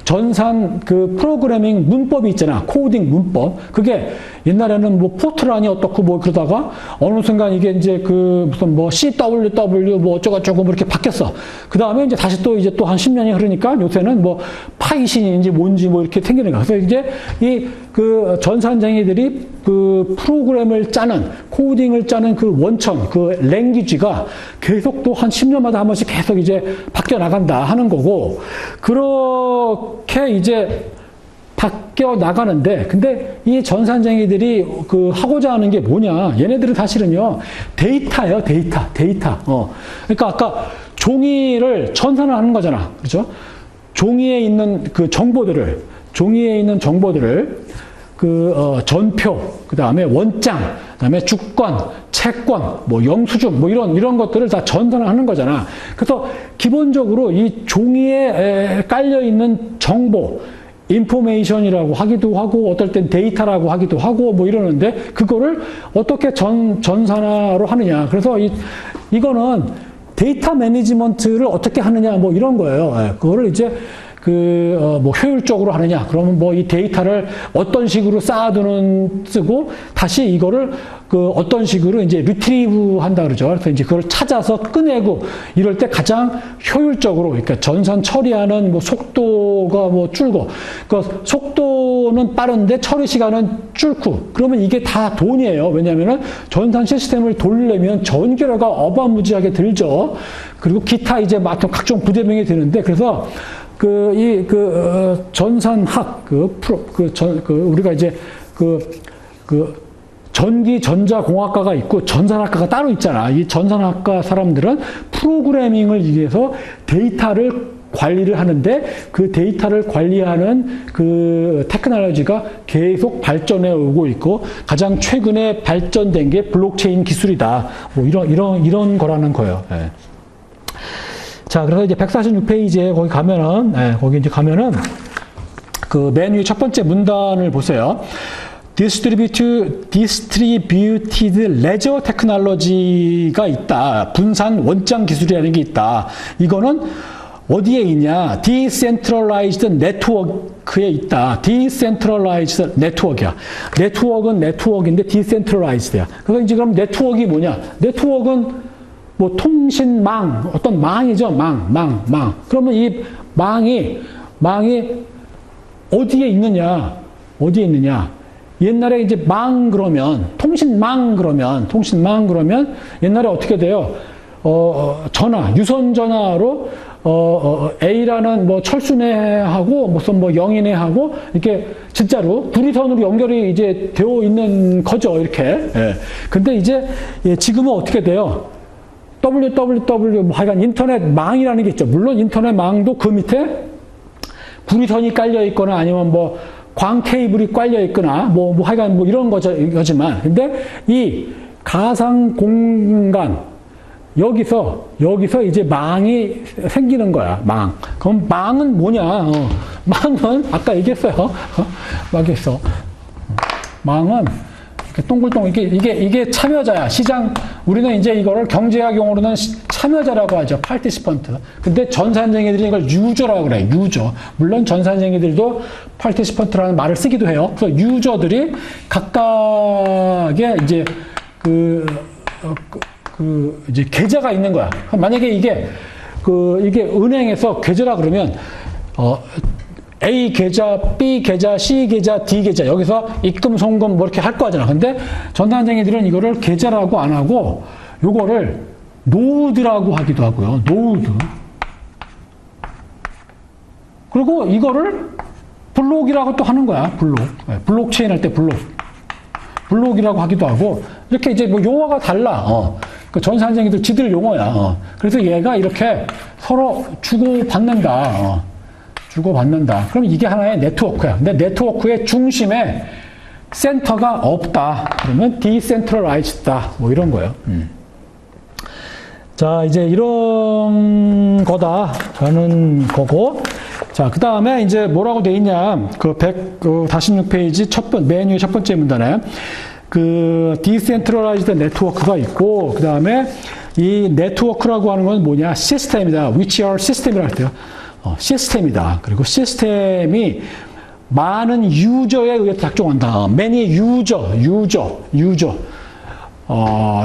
전산 프로그래밍 문법이 있잖아. 코딩 문법. 그게 옛날에는 포트란이 어떻고 그러다가 어느 순간 이게 이제 무슨 CWW 어쩌고저쩌고 이렇게 바뀌었어. 그 다음에 이제 다시 또 한 10년이 흐르니까 요새는 파이신인지 뭔지 이렇게 생기는 거야. 그래서 이제 전산쟁이들이 프로그램을 짜는, 코딩을 짜는 원천, 랭귀지가 계속 또 한 10년마다 한 번씩 계속 이제 바뀌어 나간다 하는 거고, 그렇게 이제 바뀌어 나가는데, 근데 이 전산쟁이들이 그 하고자 하는 게 뭐냐? 얘네들은 사실은요, 데이터예요, 데이터. 그러니까 아까 종이를 전산을 하는 거잖아. 그렇죠? 종이에 있는 정보들을 전표, 그 다음에 원장, 그 다음에 주권, 채권, 뭐 영수증, 뭐 이런 것들을 다 전산을 하는 거잖아. 그래서 기본적으로 이 종이에 깔려 있는 정보, 인포메이션이라고 하기도 하고, 어떨 땐 데이터라고 하기도 하고, 뭐 이러는데, 그거를 어떻게 전산화로 하느냐. 그래서 이거는 데이터 매니지먼트를 어떻게 하느냐, 뭐 이런 거예요. 그거를 이제 효율적으로 하느냐. 그러면 뭐 이 데이터를 어떤 식으로 쓰고, 다시 이거를 어떤 식으로 이제 리트리브 한다 그러죠. 그래서 이제 그걸 찾아서 꺼내고, 이럴 때 가장 효율적으로, 그러니까 전산 처리하는 뭐 속도가 뭐 줄고, 속도는 빠른데 처리 시간은 줄고, 그러면 이게 다 돈이에요. 왜냐면은 전산 시스템을 돌리려면 전기료가 어마무지하게 들죠. 그리고 기타 이제 각종 부대명이 드는데, 그래서 전산학, 우리가 이제 전기전자공학과가 있고 전산학과가 따로 있잖아. 이 전산학과 사람들은 프로그래밍을 위해서 데이터를 관리를 하는데, 그 데이터를 관리하는 그 테크놀로지가 계속 발전해 오고 있고, 가장 최근에 발전된 게 블록체인 기술이다. 뭐 이런 거라는 거예요. 예. 자, 그래서 이제 146페이지에 거기 가면은, 그 맨 위 첫 번째 문단을 보세요. Distributed Ledger Technology가 있다. 분산 원장 기술이라는 게 있다. 이거는 어디에 있냐? Decentralized Network에 있다. Decentralized Network이야. 네트워크는 네트워크인데 Decentralized야. 그래서 이제 그럼 네트워크가 뭐냐? 네트워크는 뭐 통신망, 어떤 망이죠. 망. 그러면 이 망이 어디에 있느냐? 옛날에 이제 통신망 그러면 옛날에 어떻게 돼요? 유선 전화로 A라는 뭐 철수네하고 무슨 뭐 영인네하고 이렇게 진짜로 두리선으로 연결이 이제 되어 있는 거죠. 이렇게. 예. 근데 이제 지금은 어떻게 돼요? www, 뭐 하여간 인터넷망이라는 게 있죠. 물론 인터넷망도 그 밑에 구리선이 깔려 있거나 아니면 뭐 광 케이블이 깔려 있거나 뭐 하여간 뭐 이런 거지만, 근데 이 가상 공간, 여기서 이제 망이 생기는 거야. 그럼 망은 뭐냐? 망은 아까 얘기했어요. 망은 동글동글 이게 참여자야. 시장, 우리는 이제 이거를 경제학 용어로는 참여자라고 하죠. participant. 근데 전산쟁이들이 이걸 유저라고 그래. 유저. 물론 전산쟁이들도 participant라는 말을 쓰기도 해요. 그래서 유저들이 각각의 이제 이제 계좌가 있는 거야. 만약에 이게 은행에서 계좌라 그러면 A 계좌, B 계좌, C 계좌, D 계좌, 여기서 입금, 송금 뭐 이렇게 할 거잖아. 근데 전산쟁이들은 이거를 계좌라고 안 하고 요거를 노드라고 하기도 하고요. 노드. 그리고 이거를 블록이라고 또 하는 거야. 블록체인 할 때 블록이라고 하기도 하고, 이렇게 이제 뭐 용어가 달라. 그 전산쟁이들 지들 용어야. 그래서 얘가 이렇게 서로 주고받는다. 그럼 이게 하나의 네트워크야. 근데 네트워크의 중심에 센터가 없다. 그러면 디센트럴라이즈다. 뭐 이런 거예요. 자, 이제 이런 거다라는 거고. 자, 그 다음에 이제 뭐라고 돼 있냐. 146페이지 맨 위에 첫 번째 문단에 디센트럴라이즈드 네트워크가 있고, 그 다음에 이 네트워크라고 하는 건 뭐냐. 시스템이다. which are 시스템이라고 할 때요. 시스템이다. 그리고 시스템이 많은 유저에 의해 작동한다. many 유저.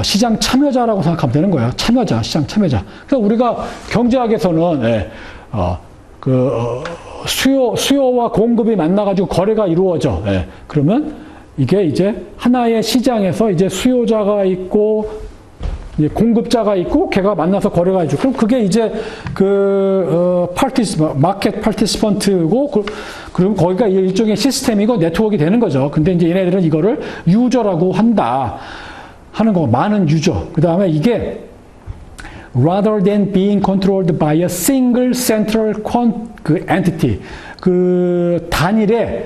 시장 참여자라고 생각하면 되는 거예요. 시장 참여자. 그래서 우리가 경제학에서는 수요와 공급이 만나가지고 거래가 이루어져. 그러면 이게 이제 하나의 시장에서 이제 수요자가 있고, 이제 공급자가 있고 걔가 만나서 거래가 해주고 그럼 그게 이제 마켓 파티시펀트고 그럼 거기가 일종의 시스템이고 네트워크가 되는 거죠. 근데 이제 얘네들은 이거를 유저라고 한다 하는 거 많은 유저. 그 다음에 이게 rather than being controlled by a single central entity 그 단일의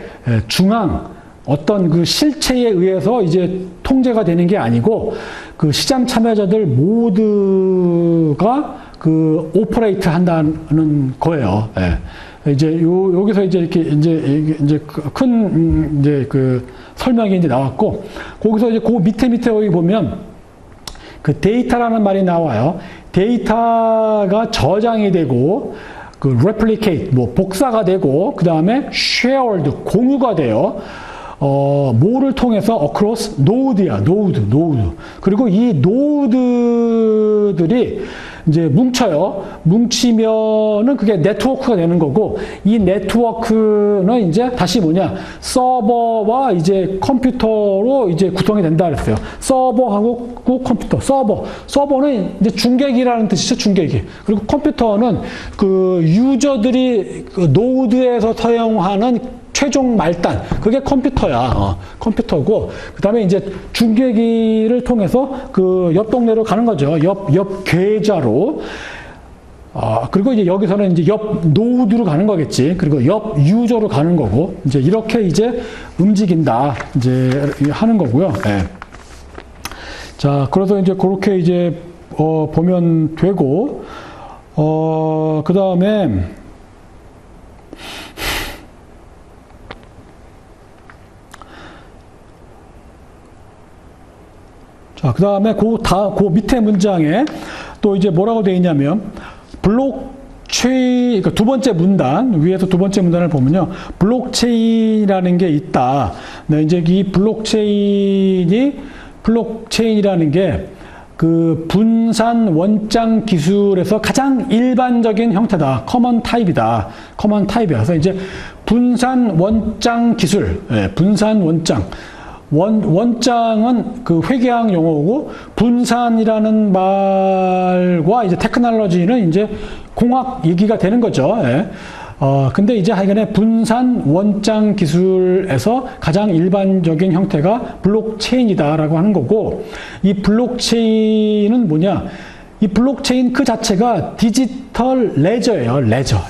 중앙 어떤 그 실체에 의해서 이제 통제가 되는 게 아니고 그 시장 참여자들 모두가 그 오퍼레이트 한다는 거예요. 예. 이제 여기서 이제 이렇게 이제 큰 이제 그 설명이 이제 나왔고 거기서 이제 그 밑에 여기 보면 그 데이터라는 말이 나와요. 데이터가 저장이 되고 그 replicate 뭐 복사가 되고 그 다음에 shared 공유가 돼요. 뭐를 통해서 across node야, node. 그리고 이 노드들이 이제 뭉쳐요. 뭉치면은 그게 네트워크가 되는 거고, 이 네트워크는 이제 다시 서버와 이제 컴퓨터로 이제 구성이 된다 그랬어요. 서버하고 컴퓨터, 서버는 이제 중계기라는 뜻이죠, 중계기. 그리고 컴퓨터는 그 유저들이 그 노드에서 사용하는 최종 말단, 그게 컴퓨터야. 컴퓨터고, 그 다음에 이제 중계기를 통해서 그 옆 동네로 가는 거죠. 옆 계좌로. 그리고 이제 여기서는 이제 옆 노드로 가는 거겠지. 그리고 옆 유저로 가는 거고, 이제 이렇게 이제 움직인다. 이제 하는 거고요. 네. 자, 그래서 이제 그렇게 이제, 보면 되고, 그 다음에, 자, 그 다음에 그 밑에 문장에 또 이제 뭐라고 되어 있냐면, 블록체인, 그러니까 두 번째 문단, 위에서 두 번째 문단을 보면요. 블록체인이라는 게 있다. 네, 이제 이 블록체인이라는 게 그 분산 원장 기술에서 가장 일반적인 형태다. 커먼 타입이다. 커먼 타입이야. 그래서 이제 분산 원장 기술, 분산 원장. 원장은 그 회계학 용어고 분산이라는 말과 이제 테크놀로지는 이제 공학 얘기가 되는 거죠. 예. 근데 이제 하여간에 분산 원장 기술에서 가장 일반적인 형태가 블록체인이다라고 하는 거고, 이 블록체인은 뭐냐? 이 블록체인 그 자체가 디지털 레저예요. 레저.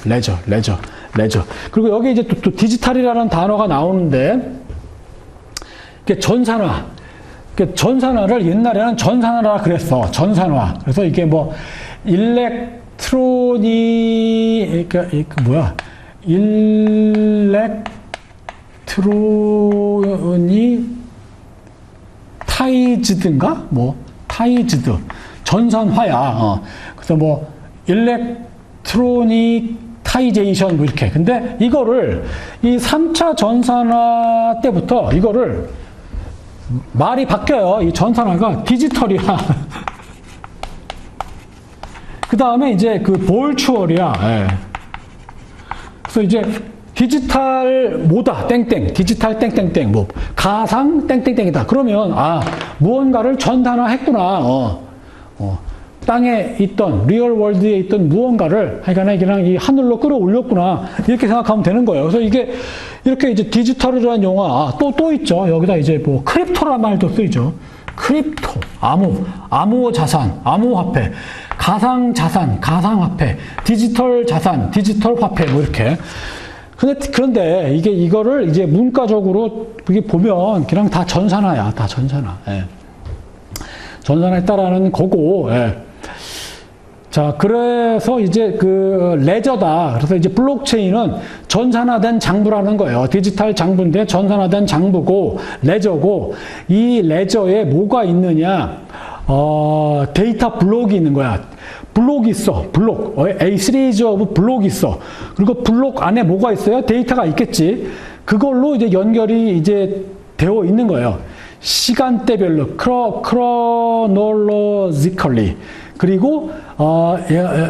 그리고 여기 이제 또 디지털이라는 단어가 나오는데, 전산화를 옛날에는 전산화라 그랬어. 전산화. 그래서 이게 뭐 타이즈드인가? 타이즈드. 전산화야. 그래서 뭐 일렉트로닉타이제이션 뭐 이렇게. 근데 이거를 이 3차 전산화 때부터 이거를 말이 바뀌어요. 이 전산화가 디지털이야. 그 다음에 이제 그 볼추얼이야. 예. 그래서 이제 디지털 뭐다 땡땡, 디지털 땡땡땡, 뭐 가상 땡땡땡이다. 그러면 무언가를 전산화했구나. 땅에 있던 리얼 월드에 있던 무언가를 하여간에 그냥 이 하늘로 끌어올렸구나 이렇게 생각하면 되는 거예요. 그래서 이게 이렇게 이제 디지털이라는 용어 또 있죠. 여기다 이제 뭐 크립토라는 말도 쓰이죠. 크립토, 암호 자산, 암호화폐, 가상 자산, 가상화폐, 디지털 자산, 디지털 화폐 뭐 이렇게. 그런데 이거를 이제 문과적으로 이게 보면 그냥 다 전산화야, 다 전산화. 예. 전산화했다라는 거고. 예. 자, 그래서 이제 그 레저다. 그래서 이제 블록체인은 전산화된 장부라는 거예요. 디지털 장부인데 전산화된 장부고 레저고, 이 레저에 뭐가 있느냐? 데이터 블록이 있는 거야. 블록이 있어. 블록. A series of 블록이 있어. 그리고 블록 안에 뭐가 있어요? 데이터가 있겠지. 그걸로 이제 연결이 이제 되어 있는 거예요. 시간대별로, chronologically. 그리고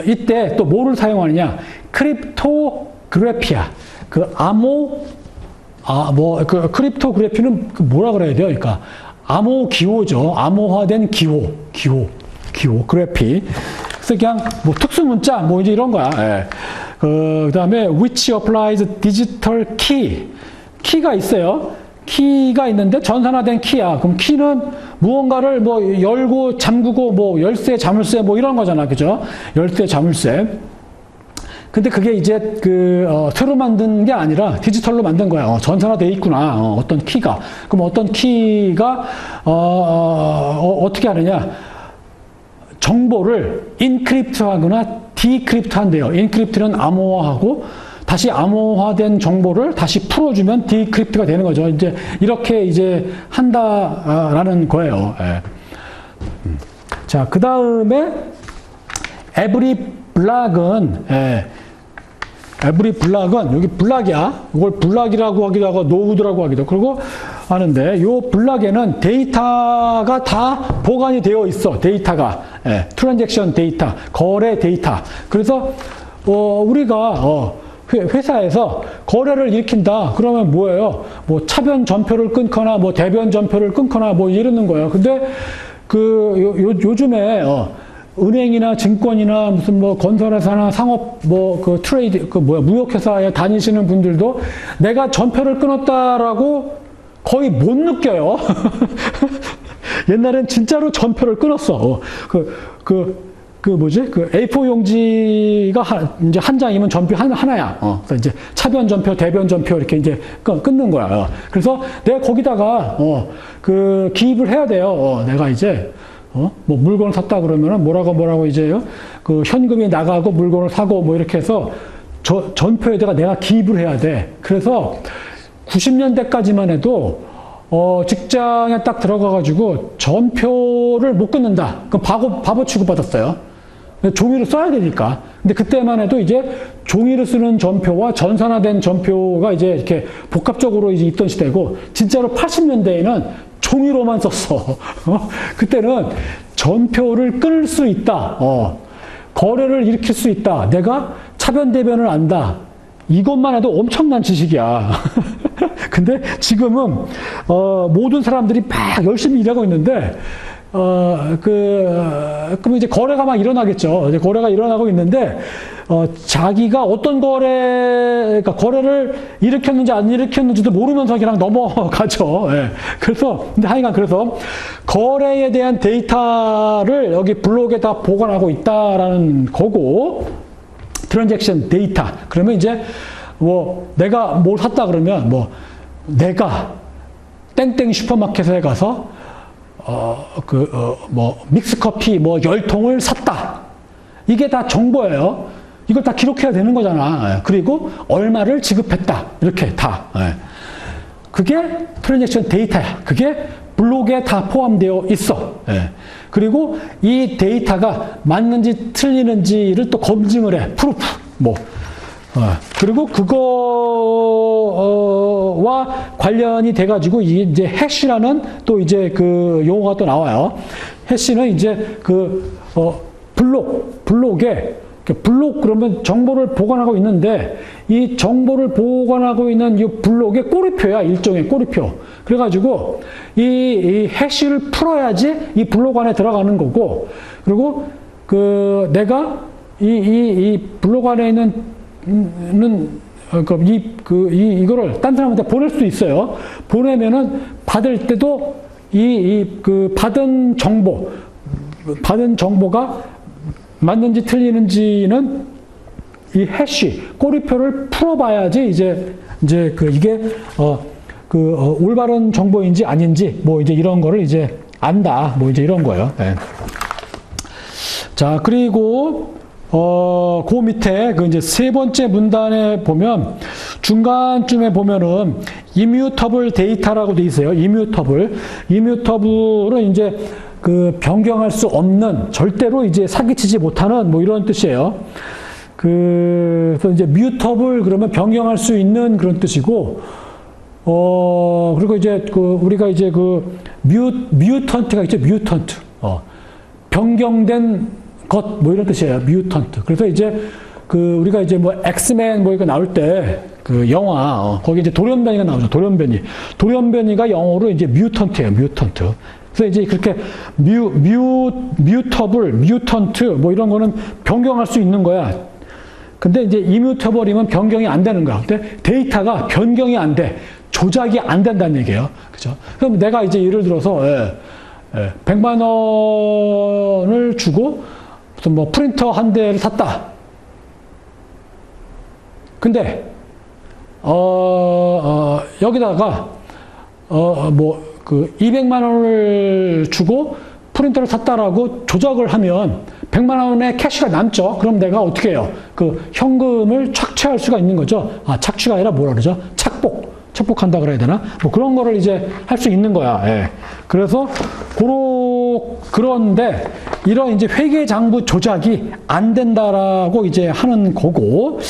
이때 또 뭐를 사용하느냐? 크립토그래피아. 크립토그래피는 뭐라 그래야 돼요? 그러니까 암호 기호죠. 암호화된 기호. 기호, 그래픽. 그래서 그냥 뭐 특수 문자, 뭐 이제 이런 거야. 예. 그 다음에 which applies digital key. 키가 있어요. 키가 있는데 전산화된 키야. 그럼 키는 무언가를 뭐 열고 잠그고 뭐 열쇠, 자물쇠 뭐 이런 거잖아. 그죠? 열쇠, 자물쇠. 근데 그게 이제 새로 만든 게 아니라 디지털로 만든 거야. 전산화돼 있구나. 어떤 키가. 그럼 어떤 키가 어떻게 하느냐? 정보를 인크립트하거나 디크립트한대요. 인크립트는 암호화하고 다시 암호화된 정보를 다시 풀어주면 디크립트가 되는 거죠. 이제 이렇게 이제 한다라는 거예요. 예. 자, 그 다음에 every block은 every block은 여기 블락이야. 이걸 블락이라고 하기도 하고 노드라고 하기도 하고 그리고 하는데 요 블락에는 데이터가 다 보관이 되어 있어. 데이터가 트랜잭션 데이터, 거래 데이터. 그래서 우리가 회사에서 거래를 일으킨다. 그러면 뭐예요? 뭐 차변 전표를 끊거나 뭐 대변 전표를 끊거나 뭐 이러는 거예요. 근데 요즘에 은행이나 증권이나 무슨 뭐 건설회사나 상업 뭐 트레이드 무역회사에 다니시는 분들도 내가 전표를 끊었다라고 거의 못 느껴요. 옛날엔 진짜로 전표를 끊었어. A4 용지가 이제 한 장이면 전표 하나야. 그래서 이제 차변 전표, 대변 전표 이렇게 이제 끊는 거야. 그래서 내가 거기다가 기입을 해야 돼요. 내가 이제 뭐 물건을 샀다 그러면은 뭐라고 이제요. 현금이 나가고 물건을 사고 뭐 이렇게 해서 전표에다가 내가 기입을 해야 돼. 그래서 90년대까지만 해도 직장에 딱 들어가가지고 전표를 못 끊는다. 그럼 바보 취급받았어요. 종이로 써야 되니까. 근데 그때만 해도 이제 종이로 쓰는 전표와 전산화된 전표가 이제 이렇게 복합적으로 이제 있던 시대고, 진짜로 80년대에는 종이로만 썼어. 그때는 전표를 끊을 수 있다. 거래를 일으킬 수 있다. 내가 차변대변을 안다. 이것만 해도 엄청난 지식이야. 근데 지금은 모든 사람들이 막 열심히 일하고 있는데 그럼 이제 거래가 막 일어나겠죠. 이제 거래가 일어나고 있는데 자기가 어떤 그러니까 거래를 일으켰는지 안 일으켰는지도 모르면서 그냥 넘어가죠. 예. 근데 하여간 그래서 거래에 대한 데이터를 여기 블록에다 보관하고 있다라는 거고, 트랜잭션 데이터. 그러면 이제 내가 뭘 샀다 그러면 내가 땡땡 슈퍼마켓에 가서 믹스커피 10통을 샀다. 이게 다 정보예요. 이걸 다 기록해야 되는 거잖아. 그리고 얼마를 지급했다. 이렇게 다. 그게 트랜잭션 데이터야. 그게 블록에 다 포함되어 있어. 그리고 이 데이터가 맞는지 틀리는지를 또 검증을 해. 프루프. 그리고 그거와 관련이 돼가지고 이제 해시라는 또 이제 용어가 또 나와요. 해시는 이제 블록에 블록 그러면 정보를 보관하고 있는데, 이 정보를 보관하고 있는 이 블록의 꼬리표야. 일종의 꼬리표. 그래가지고 이 해시를 풀어야지 이 블록 안에 들어가는 거고, 그리고 내가 이 블록 안에 있는 이거를 딴 사람한테 보낼 수 있어요. 보내면은 받을 때도 받은 정보가 맞는지 틀리는지는 이 해시 꼬리표를 풀어봐야지 이제 이게 올바른 정보인지 아닌지 이제 이런 거를 이제 안다. 이제 이런 거예요. 네. 자, 그리고 그 밑에 이제 세 번째 문단에 보면 중간쯤에 보면은 immutable data라고 돼 있어요. immutable은 이제 변경할 수 없는, 절대로 이제 사기치지 못하는 이런 뜻이에요. 그래서 이제 mutable 그러면 변경할 수 있는 그런 뜻이고, 그리고 이제 우리가 이제 mutant가 있죠. mutant. 변경된 것 이런 뜻이에요. mutant. 그래서 이제 우리가 이제 엑스맨 이거 나올 때 영화 거기 이제 돌연변이가 나오죠. 돌연변이가 영어로 이제 mutant예요. mutant. 그래서 이제 그렇게 뮤터블, 뮤턴트 뭐 이런 거는 변경할 수 있는 거야. 근데 이제 이뮤터블이면 변경이 안 되는 거야. 근데 데이터가 변경이 안 돼. 조작이 안 된다는 얘기예요. 그죠? 그럼 내가 이제 예를 들어서 100만 원을 주고 무슨 뭐 프린터 한 대를 샀다. 근데 여기다가 그 200만 원을 주고 프린터를 샀다라고 조작을 하면 100만 원의 캐시가 남죠. 그럼 내가 어떻게 해요? 그 현금을 착취할 수가 있는 거죠. 아, 착취가 아니라 뭐라 그러죠? 착복한다 그래야 되나? 뭐 그런 거를 이제 할 수 있는 거야. 예. 그래서 그런데 이런 이제 회계 장부 조작이 안 된다라고 이제 하는 거고,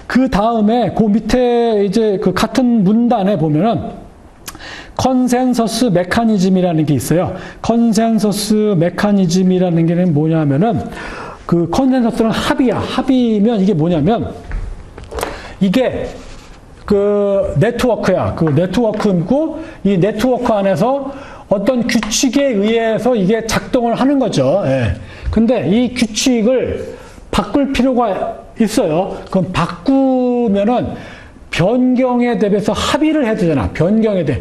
그 다음에 그 밑에 이제 그 같은 문단에 보면은 컨센서스 메커니즘이라는 게 있어요. 컨센서스 메커니즘이라는 게 뭐냐면은 그 컨센서스는 합의야. 합의면 이게 뭐냐면 이게 그 네트워크야. 그 네트워크고 이 네트워크 안에서 어떤 규칙에 의해서 이게 작동을 하는 거죠. 예. 근데 이 규칙을 바꿀 필요가 있어요. 그럼 바꾸면은 변경에 대해서 합의를 해야 되잖아. 변경에 대해.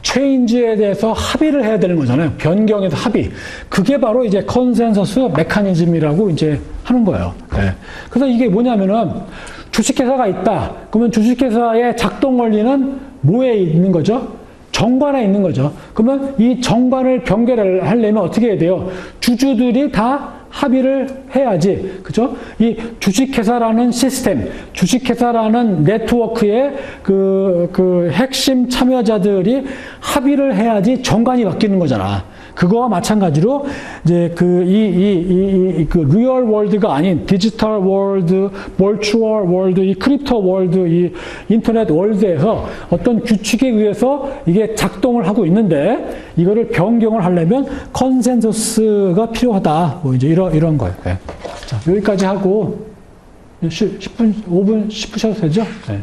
체인지에 대해서 합의를 해야 되는 거잖아요. 변경에서 합의. 그게 바로 이제 컨센서스 메커니즘이라고 이제 하는 거예요. 네. 그래서 이게 뭐냐면은 주식회사가 있다. 그러면 주식회사의 작동 원리는 뭐에 있는 거죠? 정관에 있는 거죠. 그러면 이 정관을 변경을 하려면 어떻게 해야 돼요? 주주들이 다 합의를 해야지. 그죠? 이 주식회사라는 시스템, 주식회사라는 네트워크의 그 핵심 참여자들이 합의를 해야지 정관이 바뀌는 거잖아. 그거와 마찬가지로 이제 그 리얼 월드가 아닌 디지털 월드, 버추얼 월드, 이 크립토 월드, 이 인터넷 월드에서 어떤 규칙에 의해서 이게 작동을 하고 있는데 이거를 변경을 하려면 컨센서스가 필요하다. 뭐 이제 이런 거예요. 네. 자, 여기까지 하고 10분, 5분, 10분 쉬어도 되죠? 네.